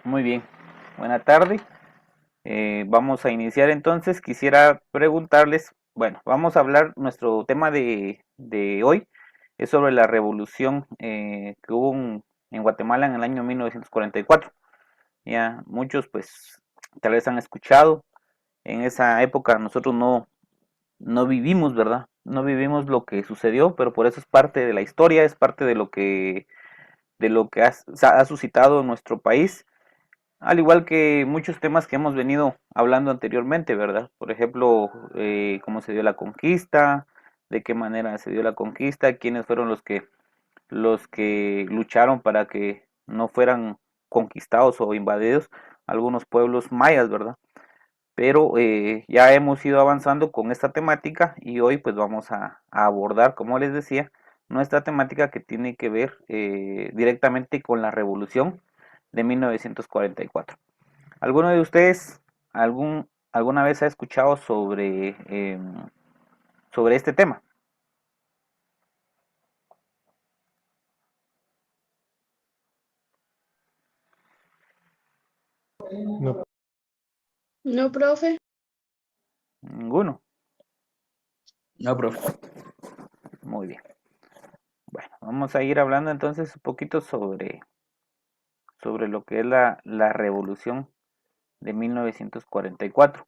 Muy bien, buena tarde. Vamos a iniciar entonces. Quisiera preguntarles, bueno, vamos a hablar, nuestro tema de hoy es sobre la revolución que hubo en Guatemala en el año 1944. Ya muchos pues tal vez han escuchado, en esa época nosotros no vivimos, ¿verdad? No vivimos lo que sucedió, pero por eso es parte de la historia, es parte de lo que ha suscitado en nuestro país, al igual que muchos temas que hemos venido hablando anteriormente, ¿verdad? Por ejemplo, cómo se dio la conquista, de qué manera se dio la conquista, quiénes fueron los que lucharon para que no fueran conquistados o invadidos algunos pueblos mayas, ¿verdad? Pero ya hemos ido avanzando con esta temática y hoy pues vamos a abordar, como les decía, nuestra temática que tiene que ver directamente con la revolución de 1944. ¿Alguno de ustedes alguna vez ha escuchado sobre este tema? No, No, profe. Ninguno. No, profe. Muy bien. Bueno, vamos a ir hablando entonces un poquito sobre lo que es la revolución de 1944.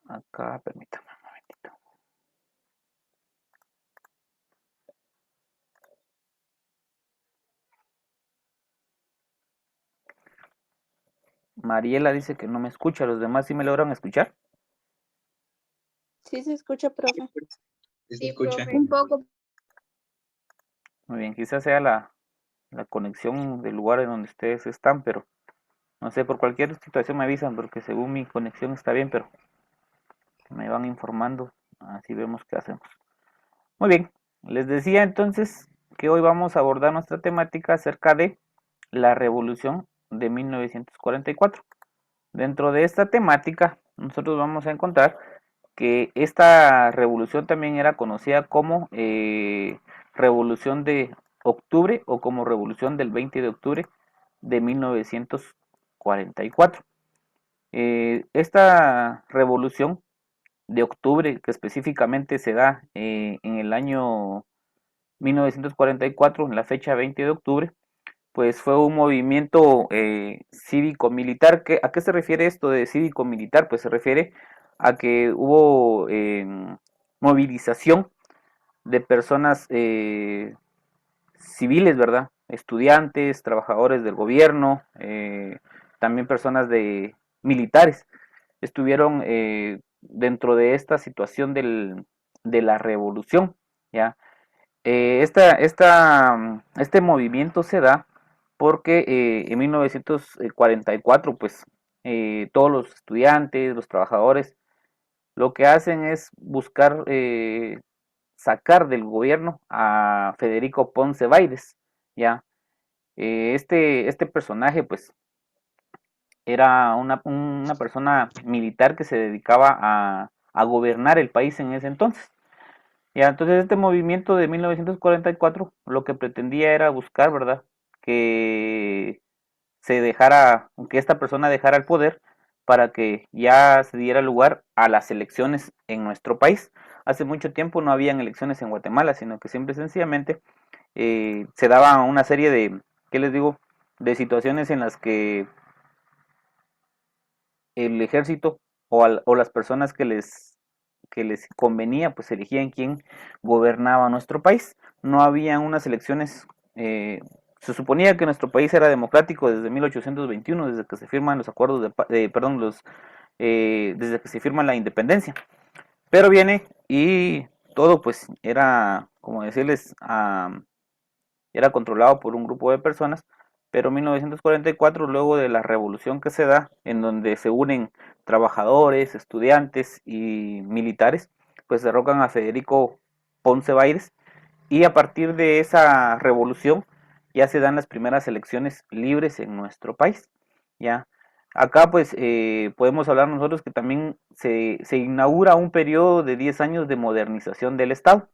Acá, permítame un momentito. Mariela dice que no me escucha, ¿los demás sí me logran escuchar? Sí se escucha, profe. Sí se Sí, escucha. profe. Un poco. Muy bien, quizás sea la conexión del lugar en donde ustedes están, pero no sé, por cualquier situación me avisan, porque según mi conexión está bien, pero me van informando, así vemos qué hacemos. Muy bien, les decía entonces que hoy vamos a abordar nuestra temática acerca de la revolución de 1944. Dentro de esta temática, nosotros vamos a encontrar que esta revolución también era conocida como Revolución de Octubre o como Revolución del 20 de octubre de 1944. Esta revolución de octubre, que específicamente se da en el año 1944, en la fecha 20 de octubre, pues fue un movimiento cívico-militar. ¿A qué se refiere esto de cívico-militar? Pues se refiere a que hubo movilización de personas civiles, ¿verdad? Estudiantes, trabajadores del gobierno, también personas militares, estuvieron dentro de esta situación de la revolución, ¿ya? Este movimiento se da porque en 1944, pues todos los estudiantes, los trabajadores, lo que hacen es buscar sacar del gobierno a Federico Ponce Baides, ¿ya? Este personaje, pues, era una persona militar que se dedicaba a gobernar el país en ese entonces. Ya, entonces este movimiento de 1944 lo que pretendía era buscar, ¿verdad? Que que esta persona dejara el poder para que ya se diera lugar a las elecciones en nuestro país. Hace mucho tiempo no habían elecciones en Guatemala, sino que simple y sencillamente se daba una serie ¿qué les digo? De situaciones en las que el ejército o las personas que les convenía, pues elegían quién gobernaba nuestro país. No había unas elecciones, se suponía que nuestro país era democrático desde 1821, desde que se firman los acuerdos perdón, desde que se firma la independencia. Pero viene y todo pues era, como decirles, era controlado por un grupo de personas, pero en 1944, luego de la revolución que se da, en donde se unen trabajadores, estudiantes y militares, pues derrocan a Federico Ponce Baides y a partir de esa revolución ya se dan las primeras elecciones libres en nuestro país. Ya acá pues podemos hablar nosotros que también se inaugura un periodo de 10 años de modernización del Estado.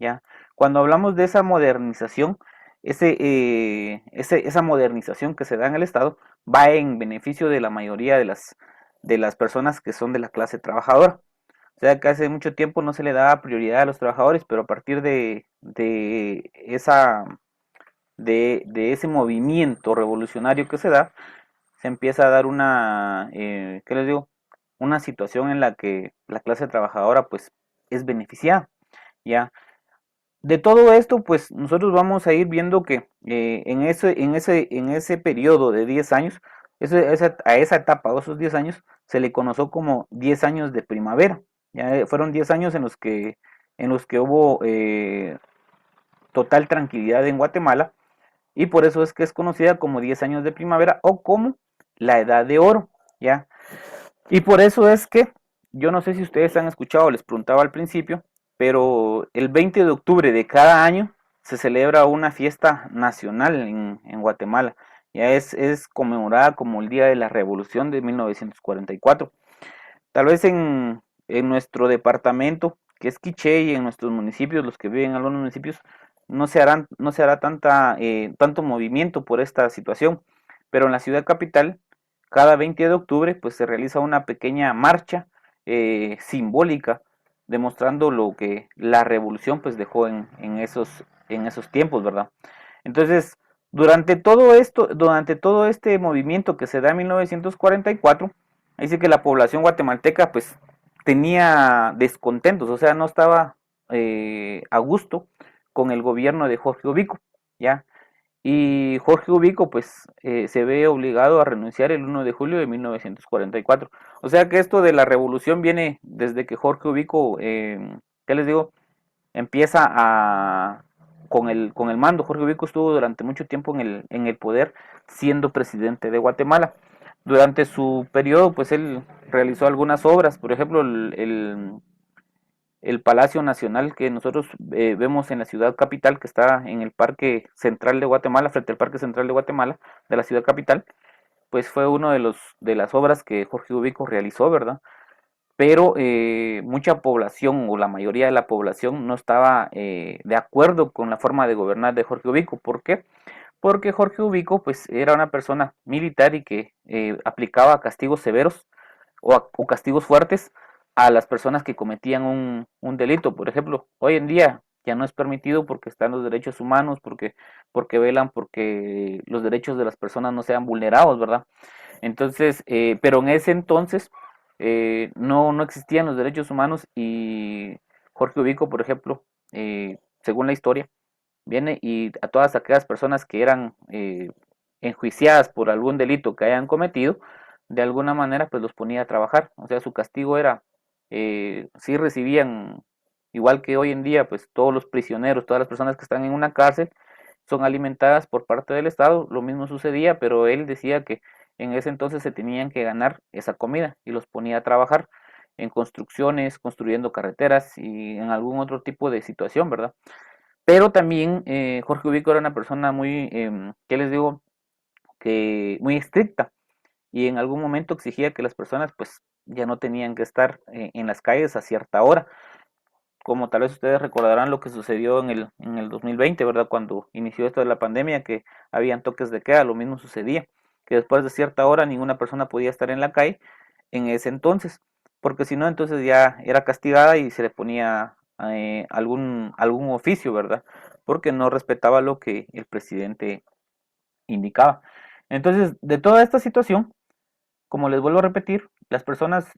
Ya cuando hablamos de esa modernización esa modernización que se da en el Estado va en beneficio de la mayoría de las personas que son de la clase trabajadora. O sea que hace mucho tiempo no se le daba prioridad a los trabajadores, pero a partir de ese movimiento revolucionario que se da, se empieza a dar ¿qué les digo? Una situación en la que la clase trabajadora pues es beneficiada, ¿ya? De todo esto, pues nosotros vamos a ir viendo que en ese periodo de 10 años, a esa etapa, o esos 10 años, se le conoció como 10 años de primavera. Ya fueron 10 años en los que hubo total tranquilidad en Guatemala, y por eso es que es conocida como 10 años de primavera o como la edad de oro, ¿ya? Y por eso es que, yo no sé si ustedes han escuchado, les preguntaba al principio, pero el 20 de octubre de cada año se celebra una fiesta nacional en Guatemala. Ya es conmemorada como el Día de la Revolución de 1944. Tal vez en nuestro departamento, que es Quiché, y en nuestros municipios, los que viven en algunos municipios, no se hará tanto movimiento por esta situación, pero en la ciudad capital, cada 20 de octubre, pues se realiza una pequeña marcha simbólica, demostrando lo que la revolución pues dejó en esos tiempos, ¿verdad? Entonces, durante todo este movimiento que se da en 1944, dice que la población guatemalteca pues tenía descontentos, o sea, no estaba a gusto con el gobierno de Jorge Ubico, ¿ya? Y Jorge Ubico pues se ve obligado a renunciar el 1 de julio de 1944. O sea que esto de la revolución viene desde que Jorge Ubico, ¿qué les digo? Empieza con el mando. Jorge Ubico estuvo durante mucho tiempo en el poder, siendo presidente de Guatemala. Durante su periodo, pues él realizó algunas obras, por ejemplo, el Palacio Nacional que nosotros vemos en la ciudad capital, que está en el Parque Central de Guatemala, frente al Parque Central de Guatemala, de la ciudad capital, pues fue uno de las obras que Jorge Ubico realizó, ¿verdad? Pero mucha población, o la mayoría de la población, no estaba de acuerdo con la forma de gobernar de Jorge Ubico. ¿Por qué? Porque Jorge Ubico pues era una persona militar y que aplicaba castigos severos o castigos fuertes a las personas que cometían un delito. Por ejemplo, hoy en día ya no es permitido porque están los derechos humanos, porque velan porque los derechos de las personas no sean vulnerados, ¿verdad? Entonces, pero en ese entonces no existían los derechos humanos, y Jorge Ubico, por ejemplo, según la historia, viene y a todas aquellas personas que eran enjuiciadas por algún delito que hayan cometido, de alguna manera pues los ponía a trabajar. O sea, su castigo era, sí recibían, igual que hoy en día, pues todos los prisioneros, todas las personas que están en una cárcel, son alimentadas por parte del Estado. Lo mismo sucedía, pero él decía que en ese entonces se tenían que ganar esa comida y los ponía a trabajar en construcciones, construyendo carreteras y en algún otro tipo de situación, ¿verdad? Pero también Jorge Ubico era una persona muy, ¿qué les digo? Que muy estricta, y en algún momento exigía que las personas pues ya no tenían que estar en las calles a cierta hora, como tal vez ustedes recordarán lo que sucedió en el 2020, ¿verdad? Cuando inició esto de la pandemia, que habían toques de queda. Lo mismo sucedía, que después de cierta hora ninguna persona podía estar en la calle en ese entonces, porque si no, entonces ya era castigada y se le ponía algún oficio, ¿verdad? Porque no respetaba lo que el presidente indicaba. Entonces, de toda esta situación, como les vuelvo a repetir, las personas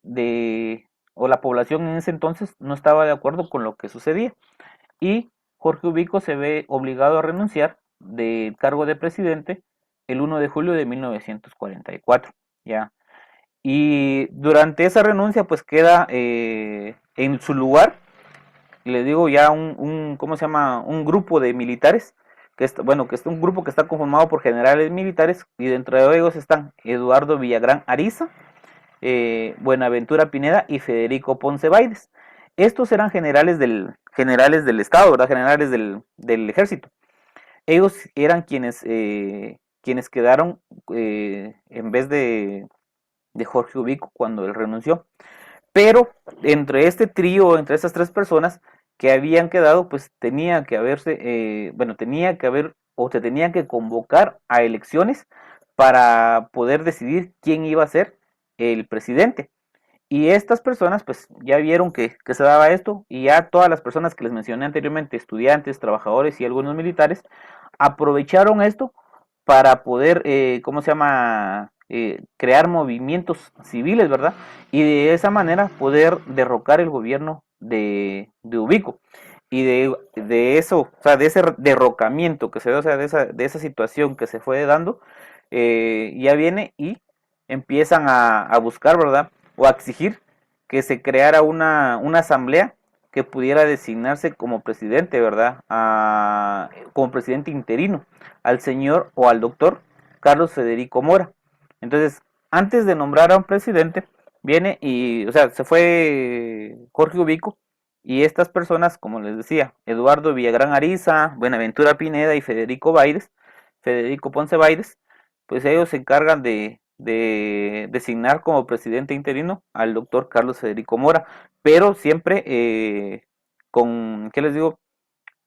o la población en ese entonces no estaba de acuerdo con lo que sucedía, y Jorge Ubico se ve obligado a renunciar del cargo de presidente el 1 de julio de 1944, ¿ya? Y durante esa renuncia pues queda en su lugar, le digo ya ¿cómo se llama? Un grupo de militares, bueno, que es un grupo que está conformado por generales militares, y dentro de ellos están Eduardo Villagrán Ariza, Buenaventura Pineda y Federico Ponce Baides. Estos eran generales del Estado, ¿verdad? Generales del ejército. Ellos eran quienes quedaron en vez de Jorge Ubico cuando él renunció. Pero entre este trío, entre estas tres personas que habían quedado, pues tenía que haber o se tenían que convocar a elecciones para poder decidir quién iba a ser el presidente. Y estas personas pues ya vieron que se daba esto y ya todas las personas que les mencioné anteriormente, estudiantes, trabajadores y algunos militares, aprovecharon esto para poder, ¿cómo se llama? Crear movimientos civiles, ¿verdad? Y de esa manera poder derrocar el gobierno de Ubico. Y de eso, o sea, de ese derrocamiento que se dio, o sea, de esa situación que se fue dando, ya viene y empiezan a buscar, ¿verdad? O a exigir que se creara una asamblea que pudiera designarse como presidente, ¿verdad? Como presidente interino, al señor o al doctor Carlos Federico Mora. Entonces, antes de nombrar a un presidente, viene y, o sea, se fue Jorge Ubico y estas personas, como les decía, Eduardo Villagrán Ariza, Buenaventura Pineda y Federico Ponce Baides, pues ellos se encargan de designar como presidente interino al doctor Carlos Federico Mora, pero siempre con, ¿qué les digo?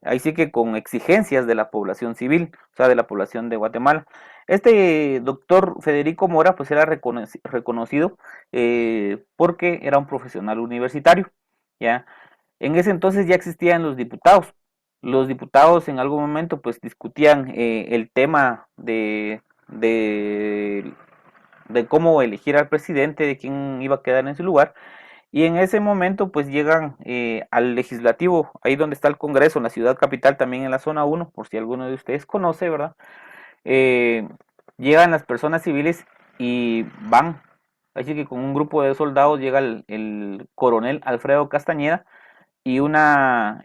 Ahí sí que con exigencias de la población civil, o sea, de la población de Guatemala. Este doctor Federico Mora, pues era reconocido porque era un profesional universitario, ¿ya? En ese entonces ya existían los diputados. Los diputados en algún momento pues discutían el tema de cómo elegir al presidente, de quién iba a quedar en su lugar. Y en ese momento pues llegan al legislativo, ahí donde está el Congreso, en la ciudad capital, también en la zona 1, por si alguno de ustedes conoce, ¿verdad? Eh, Llegan las personas civiles y van, así que con un grupo de soldados llega el coronel Alfredo Castañeda y una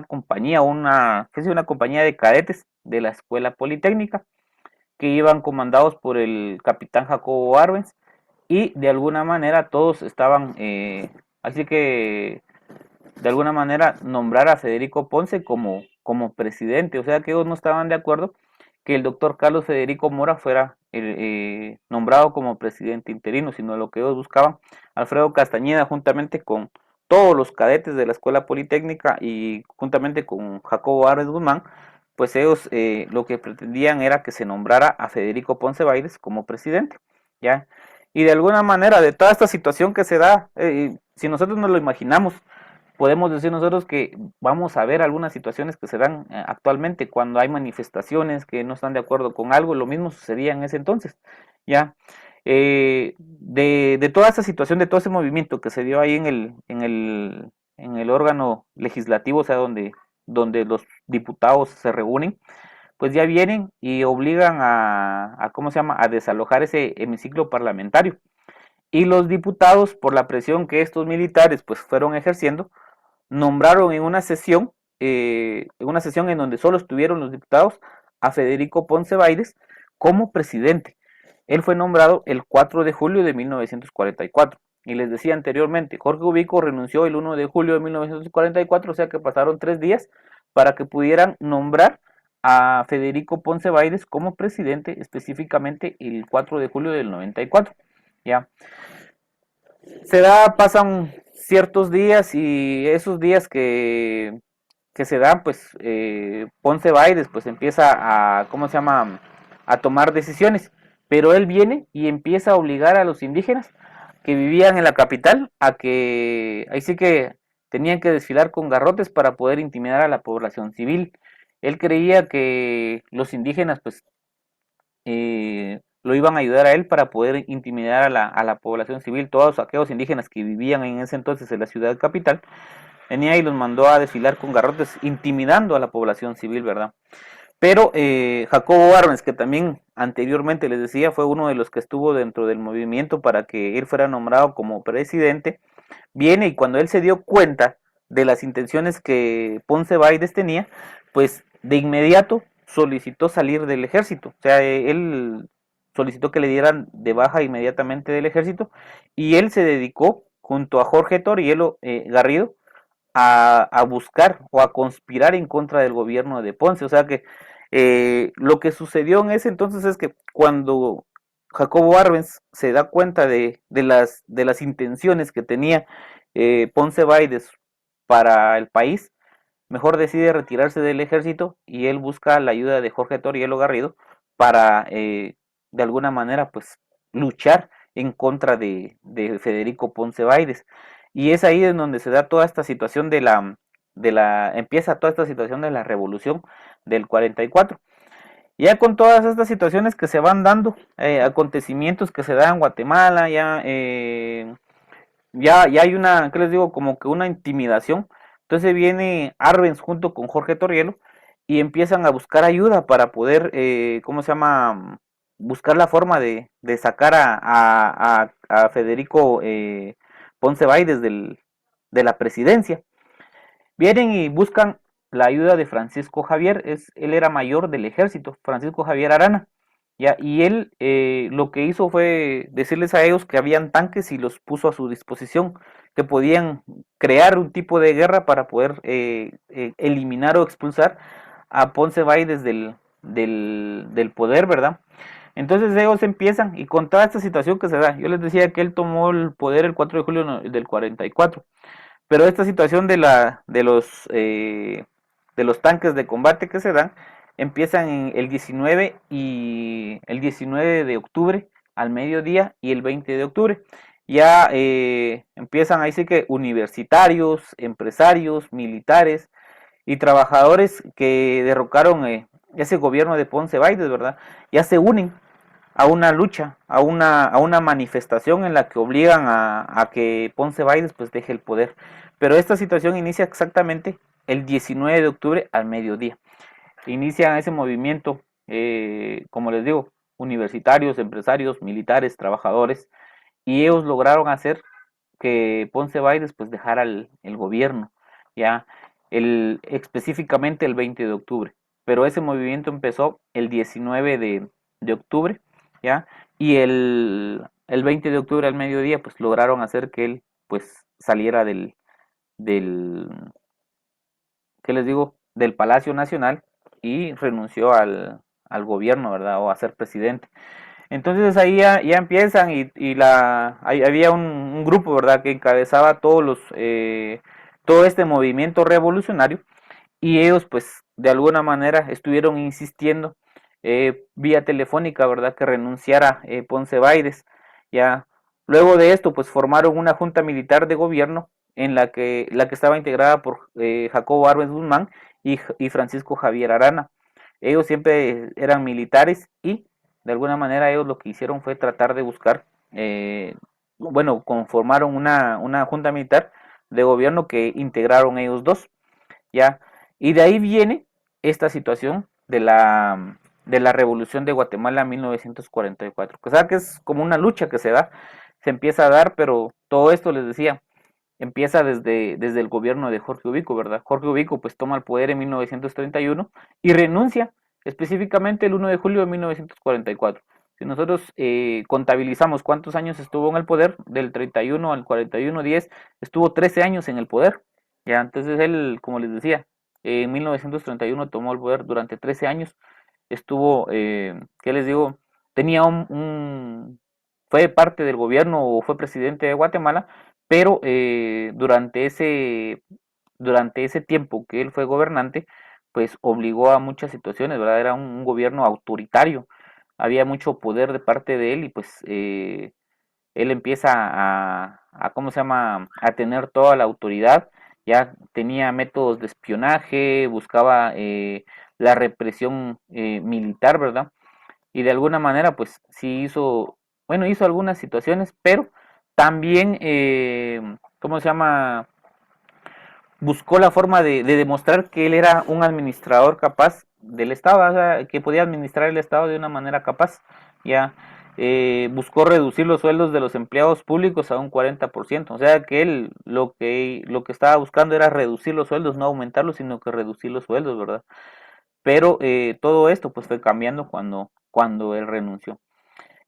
compañía, una compañía de cadetes de la Escuela Politécnica que iban comandados por el capitán Jacobo Arbenz y de alguna manera todos estaban, así que de alguna manera nombrar a Federico Ponce como presidente, o sea que ellos no estaban de acuerdo que el doctor Carlos Federico Mora fuera nombrado como presidente interino, sino lo que ellos buscaban, Alfredo Castañeda juntamente con todos los cadetes de la Escuela Politécnica y juntamente con Jacobo Arbenz Guzmán, pues ellos lo que pretendían era que se nombrara a Federico Ponce Bailes como presidente, ¿ya? Y de alguna manera, de toda esta situación que se da, si nosotros nos lo imaginamos, podemos decir nosotros que vamos a ver algunas situaciones que se dan actualmente cuando hay manifestaciones que no están de acuerdo con algo, lo mismo sucedía en ese entonces, ¿ya? De toda esa situación, de todo ese movimiento que se dio ahí en el órgano legislativo, o sea, donde los diputados se reúnen, pues ya vienen y obligan ¿cómo se llama?, a desalojar ese hemiciclo parlamentario. Y los diputados, por la presión que estos militares pues fueron ejerciendo, nombraron en una sesión en donde solo estuvieron los diputados, a Federico Ponce Baides como presidente. Él fue nombrado el 4 de julio de 1944. Y les decía anteriormente, Jorge Ubico renunció el 1 de julio de 1944, o sea que pasaron 3 días para que pudieran nombrar a Federico Ponce Baides como presidente, específicamente el 4 de julio del 94. Ya. Pasan ciertos días y esos días que se dan, pues Ponce Baides pues empieza ¿cómo se llama?, a tomar decisiones, pero él viene y empieza a obligar a los indígenas que vivían en la capital a que, ahí sí que tenían que desfilar con garrotes para poder intimidar a la población civil. Él creía que los indígenas pues lo iban a ayudar a él para poder intimidar a la población civil, todos aquellos indígenas que vivían en ese entonces en la ciudad capital, venía y los mandó a desfilar con garrotes, intimidando a la población civil, ¿verdad? Pero Jacobo Arbenz, que también anteriormente les decía, fue uno de los que estuvo dentro del movimiento para que él fuera nombrado como presidente, viene y cuando él se dio cuenta de las intenciones que Ponce Baides tenía, pues de inmediato solicitó salir del ejército, o sea, él solicitó que le dieran de baja inmediatamente del ejército y él se dedicó junto a Jorge Torielo Garrido a buscar o a conspirar en contra del gobierno de Ponce, o sea que lo que sucedió en ese entonces es que cuando Jacobo Arbenz se da cuenta de las intenciones que tenía Ponce Baides para el país, mejor decide retirarse del ejército y él busca la ayuda de Jorge Torielo Garrido para de alguna manera pues luchar en contra de Federico Ponce Báides. Y es ahí en donde se da toda esta situación empieza toda esta situación de la revolución del 44. Ya con todas estas situaciones que se van dando, acontecimientos que se dan en Guatemala, ya hay una, ¿qué les digo? Como que una intimidación. Entonces viene Arbenz junto con Jorge Torrielo y empiezan a buscar ayuda para poder, ¿cómo se llama? Buscar la forma de sacar a Federico Ponce Báides de la presidencia. Vienen y buscan la ayuda de Francisco Javier, él era mayor del ejército, Francisco Javier Arana, ¿ya? Y él lo que hizo fue decirles a ellos que habían tanques y los puso a su disposición, que podían crear un tipo de guerra para poder eliminar o expulsar a Ponce Báides del poder, ¿verdad? Entonces ellos empiezan, y con toda esta situación que se da, yo les decía que él tomó el poder el 4 de julio del 44, pero esta situación de los tanques de combate que se dan empiezan en el 19 de octubre al mediodía y el 20 de octubre. Ya empiezan ahí sí que universitarios, empresarios, militares y trabajadores que derrocaron ese gobierno de Ponce Báides, ¿verdad? Ya se unen a una lucha, a una manifestación en la que obligan a que Ponce Báides pues deje el poder. Pero esta situación inicia exactamente el 19 de octubre al mediodía. Inicia ese movimiento, como les digo, universitarios, empresarios, militares, trabajadores, y ellos lograron hacer que Ponce Báides pues dejara el gobierno, ya específicamente el 20 de octubre. Pero ese movimiento empezó el 19 de octubre, ¿ya? Y el 20 de octubre al mediodía, pues lograron hacer que él, pues, saliera del, ¿qué les digo? Del Palacio Nacional y renunció al gobierno, ¿verdad? O a ser presidente. Entonces ahí ya empiezan había un grupo, ¿verdad? Que encabezaba todo este movimiento revolucionario y ellos pues de alguna manera estuvieron insistiendo vía telefónica, ¿verdad? Que renunciara Ponce Báides. Ya luego de esto pues formaron una junta militar de gobierno en la que estaba integrada por Jacobo Arbenz Guzmán y Francisco Javier Arana. Ellos siempre eran militares y de alguna manera ellos lo que hicieron fue tratar de buscar, bueno, conformaron una junta militar de gobierno que integraron ellos dos, ¿ya? Y de ahí viene esta situación de la revolución de Guatemala 1944. O sea que es como una lucha que se empieza a dar, pero todo esto les decía, empieza desde el gobierno de Jorge Ubico, ¿verdad? Jorge Ubico pues toma el poder en 1931 y renuncia específicamente el 1 de julio de 1944. Si nosotros contabilizamos cuántos años estuvo en el poder, del 31 al 41-10, estuvo 13 años en el poder. Ya, entonces él, como les decía, en 1931 tomó el poder durante 13 años, estuvo, ¿qué les digo? Tenía fue parte del gobierno o fue presidente de Guatemala, pero durante ese tiempo que él fue gobernante, pues obligó a muchas situaciones, ¿verdad? Era un gobierno autoritario, había mucho poder de parte de él y pues él empieza ¿cómo se llama?, a tener toda la autoridad, ya tenía métodos de espionaje, buscaba la represión militar, ¿verdad? Y de alguna manera, pues sí hizo algunas situaciones, pero también, ¿cómo se llama?, buscó la forma de demostrar que él era un administrador capaz del Estado, o sea, que podía administrar el Estado de una manera capaz. Ya buscó reducir los sueldos de los empleados públicos a un 40%, o sea que él lo que estaba buscando era reducir los sueldos, no aumentarlos, sino que reducir los sueldos, ¿verdad? Pero todo esto pues fue cambiando cuando él renunció.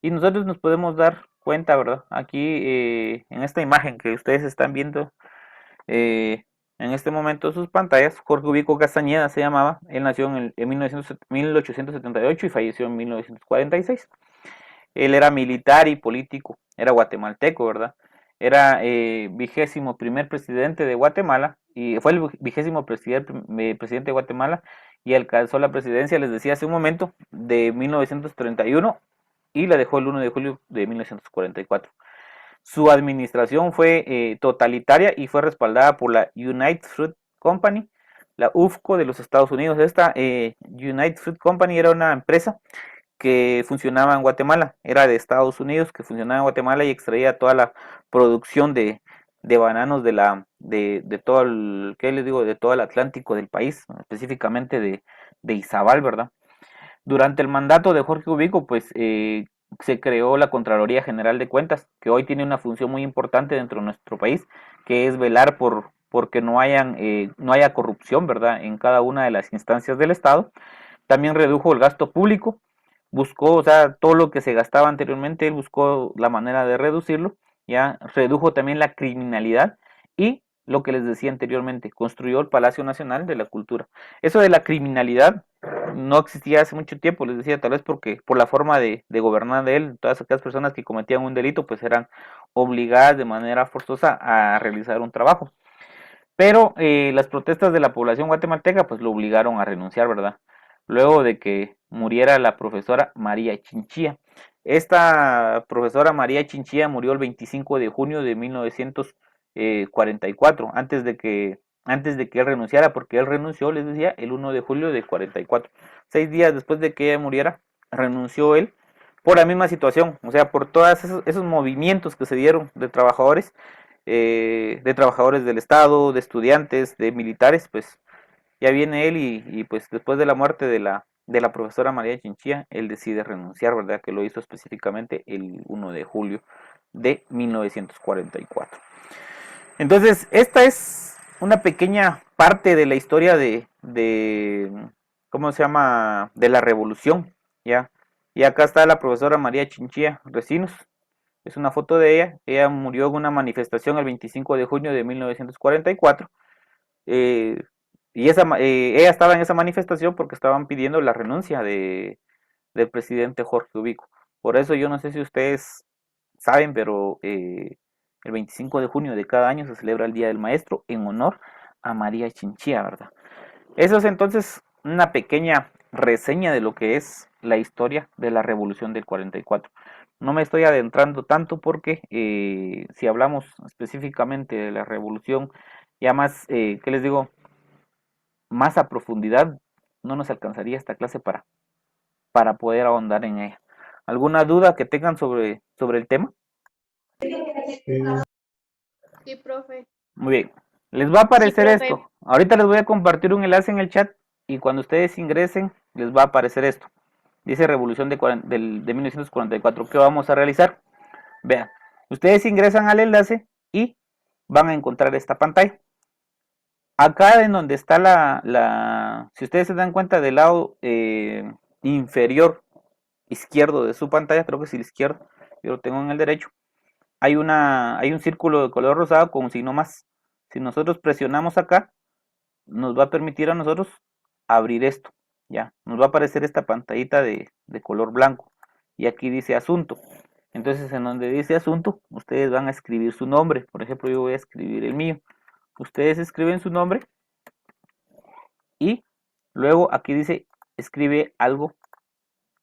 Y nosotros nos podemos dar cuenta, ¿verdad? Aquí en esta imagen que ustedes están viendo, eh, en este momento sus pantallas, Jorge Ubico Castañeda se llamaba, él nació en 1878 y falleció en 1946. Él era militar y político, era guatemalteco, ¿verdad? Era 21º presidente de Guatemala y fue el 20º presidente de Guatemala y alcanzó la presidencia, les decía hace un momento, de 1931 y la dejó el 1 de julio de 1944. Su administración fue totalitaria y fue respaldada por la United Fruit Company, la UFCO de los Estados Unidos. Esta United Fruit Company era una empresa que funcionaba en Guatemala, era de Estados Unidos, que funcionaba en Guatemala y extraía toda la producción de bananos de todo el, ¿qué les digo? De todo el Atlántico del país, específicamente de Izabal, ¿verdad? Durante el mandato de Jorge Ubico, pues se creó la Contraloría General de Cuentas, que hoy tiene una función muy importante dentro de nuestro país, que es velar porque no haya corrupción, ¿verdad? En cada una de las instancias del Estado. También redujo el gasto público, buscó, o sea, todo lo que se gastaba anteriormente, él buscó la manera de reducirlo, ya redujo también la criminalidad y lo que les decía anteriormente, construyó el Palacio Nacional de la Cultura. Eso de la criminalidad no existía hace mucho tiempo, les decía, tal vez porque por la forma de gobernar de él, todas aquellas personas que cometían un delito pues eran obligadas de manera forzosa a realizar un trabajo. Pero las protestas de la población guatemalteca pues lo obligaron a renunciar, ¿verdad? Luego de que muriera la profesora María Chinchilla. Esta profesora María Chinchilla murió el 25 de junio de 1944, antes de que él renunciara, porque él renunció, les decía, el 1 de julio de 44. 6 días después de que ella muriera, renunció él por la misma situación, o sea, por todos esos movimientos que se dieron de trabajadores del Estado, de estudiantes, de militares, pues ya viene él y pues después de la muerte de la profesora María Chinchilla, él decide renunciar, ¿verdad? Que lo hizo específicamente el 1 de julio de 1944. Entonces, esta es una pequeña parte de la historia ¿cómo se llama? De la revolución, ¿ya? Y acá está la profesora María Chinchilla Recinos. Es una foto de ella. Ella murió en una manifestación el 25 de junio de 1944. Eh, ella estaba en esa manifestación porque estaban pidiendo la renuncia del presidente Jorge Ubico. Por eso yo no sé si ustedes saben, pero el 25 de junio de cada año se celebra el Día del Maestro en honor a María Chinchilla, ¿verdad? Eso es entonces una pequeña reseña de lo que es la historia de la Revolución del 44. No me estoy adentrando tanto porque si hablamos específicamente de la Revolución, ya más, ¿qué les digo? Más a profundidad, no nos alcanzaría esta clase para poder ahondar en ella. ¿Alguna duda que tengan sobre el tema? Sí, profe. Muy bien. Les va a Sí, aparecer profe. esto. Ahorita les voy a compartir un enlace en el chat y cuando ustedes ingresen les va a aparecer esto. Dice Revolución de 1944. ¿Qué vamos a realizar? Vean, ustedes ingresan al enlace y van a encontrar esta pantalla. Acá en donde está si ustedes se dan cuenta del lado inferior izquierdo de su pantalla, creo que es el izquierdo, yo lo tengo en el derecho, hay un círculo de color rosado con un signo más. Si nosotros presionamos acá, nos va a permitir a nosotros abrir esto, ya, nos va a aparecer esta pantallita de color blanco, y aquí dice asunto. Entonces en donde dice asunto, ustedes van a escribir su nombre. Por ejemplo, yo voy a escribir el mío. Ustedes escriben su nombre y luego aquí dice escribe algo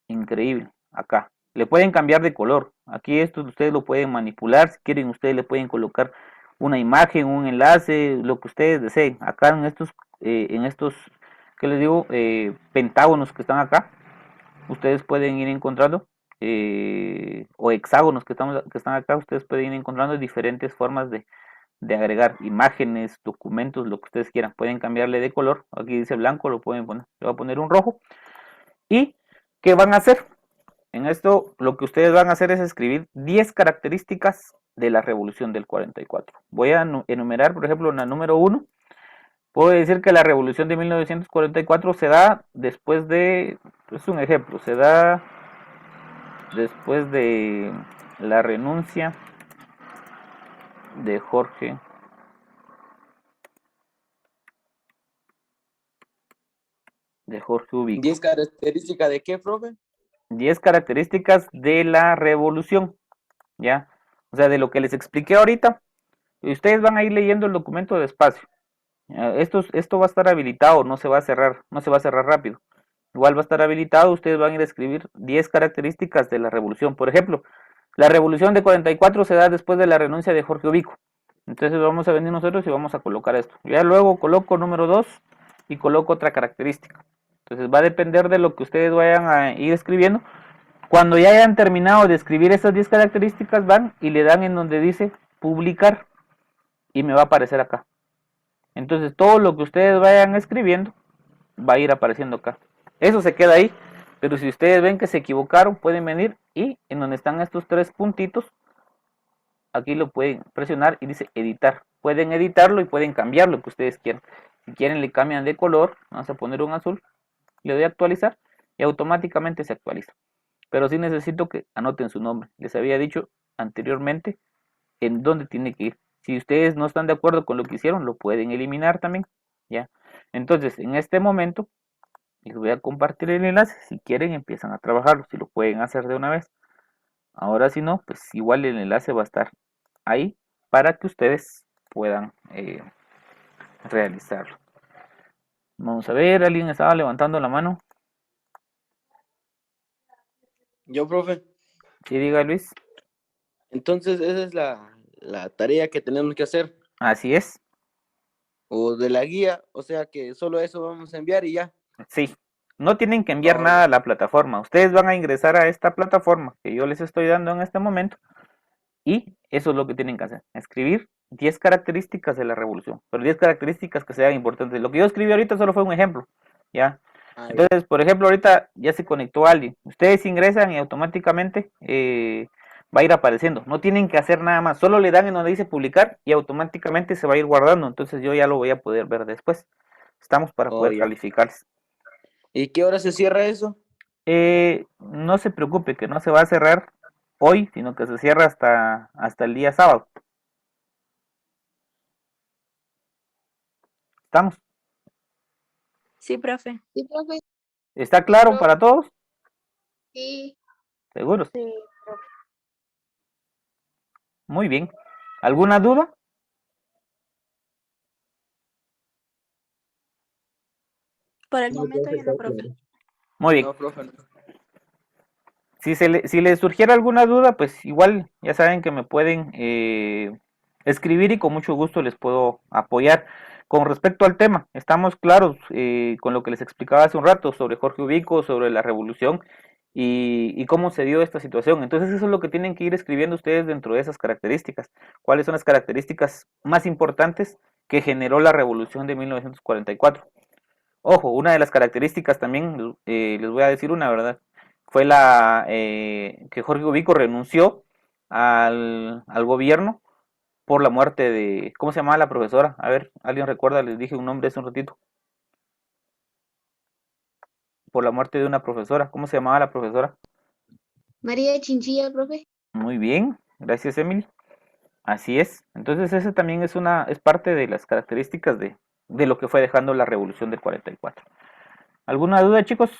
increíble. Acá le pueden cambiar de color. Aquí esto ustedes lo pueden manipular. Si quieren, ustedes le pueden colocar una imagen, un enlace, lo que ustedes deseen. Acá en estos ¿qué les digo? Pentágonos que están acá, ustedes pueden ir encontrando o hexágonos que están acá, ustedes pueden ir encontrando diferentes formas de agregar imágenes, documentos, lo que ustedes quieran. Pueden cambiarle de color. Aquí dice blanco, lo pueden poner. Le voy a poner un rojo. ¿Y qué van a hacer? En esto lo que ustedes van a hacer es escribir 10 características de la revolución del 44. Voy a enumerar, por ejemplo, la número 1. Puedo decir que la revolución de 1944 se da después es un ejemplo, se da después de la renuncia de Jorge Ubico. 10 características de qué, profe? 10 características de la revolución, ¿ya? O sea, de lo que les expliqué ahorita, y ustedes van a ir leyendo el documento despacio, Esto va a estar habilitado, no se va a cerrar, no se va a cerrar rápido. Igual va a estar habilitado, ustedes van a ir a escribir 10 características de la revolución. Por ejemplo, la revolución de 44 se da después de la renuncia de Jorge Ubico. Entonces vamos a venir nosotros y vamos a colocar esto. Ya luego coloco número 2 y coloco otra característica. Entonces va a depender de lo que ustedes vayan a ir escribiendo. Cuando ya hayan terminado de escribir estas 10 características, van y le dan en donde dice publicar y me va a aparecer acá. Entonces todo lo que ustedes vayan escribiendo va a ir apareciendo acá. Eso se queda ahí, pero si ustedes ven que se equivocaron, pueden venir y en donde están estos tres puntitos, aquí lo pueden presionar y dice editar. Pueden editarlo y pueden cambiar lo que ustedes quieran. Si quieren le cambian de color, vamos a poner un azul, le doy a actualizar y automáticamente se actualiza. Pero sí necesito que anoten su nombre. Les había dicho anteriormente en dónde tiene que ir. Si ustedes no están de acuerdo con lo que hicieron, lo pueden eliminar también. ¿Ya? Entonces, en este momento, les voy a compartir el enlace. Si quieren, empiezan a trabajarlo. Si lo pueden hacer de una vez. Ahora, si no, pues igual el enlace va a estar ahí para que ustedes puedan realizarlo. Vamos a ver, alguien estaba levantando la mano. Yo, profe. Sí, diga Luis. Entonces, esa es la tarea que tenemos que hacer. Así es. O de la guía, o sea que solo eso vamos a enviar y ya. Sí. No tienen que enviar Oh, nada ya. a la plataforma. Ustedes van a ingresar a esta plataforma que yo les estoy dando en este momento. Y eso es lo que tienen que hacer. Escribir 10 características de la revolución. Pero 10 características que sean importantes. Lo que yo escribí ahorita solo fue un ejemplo. ¿Ya? Ah, ya. Entonces, por ejemplo, ahorita ya se conectó alguien. Ustedes ingresan y automáticamente va a ir apareciendo. No tienen que hacer nada más. Solo le dan en donde dice publicar y automáticamente se va a ir guardando. Entonces yo ya lo voy a poder ver después. Estamos para Oh, poder ya. calificarles. ¿Y qué hora se cierra eso? No se preocupe que no se va a cerrar hoy, sino que se cierra hasta el día sábado. ¿Estamos? Sí, profe. Sí, profe. ¿Está claro Pro- para todos? Sí. ¿Seguros? Sí, profe. Muy bien. ¿Alguna duda? Por el No, momento profe, ya no, está profe. claro. Muy bien. No, profe, no. Si les surgiera alguna duda, pues igual ya saben que me pueden escribir y con mucho gusto les puedo apoyar. Con respecto al tema, estamos claros con lo que les explicaba hace un rato sobre Jorge Ubico, sobre la revolución y cómo se dio esta situación. Entonces eso es lo que tienen que ir escribiendo ustedes dentro de esas características. ¿Cuáles son las características más importantes que generó la revolución de 1944? Ojo, una de las características también, les voy a decir una verdad, fue que Jorge Ubico renunció al gobierno por la muerte de, ¿cómo se llamaba la profesora? A ver, ¿alguien recuerda? Les dije un nombre hace un ratito. Por la muerte de una profesora. ¿Cómo se llamaba la profesora? María Chinchilla, profe. Muy bien, gracias Emily. Así es. Entonces ese también es parte de las características de lo que fue dejando la revolución del 44. ¿Alguna duda, chicos?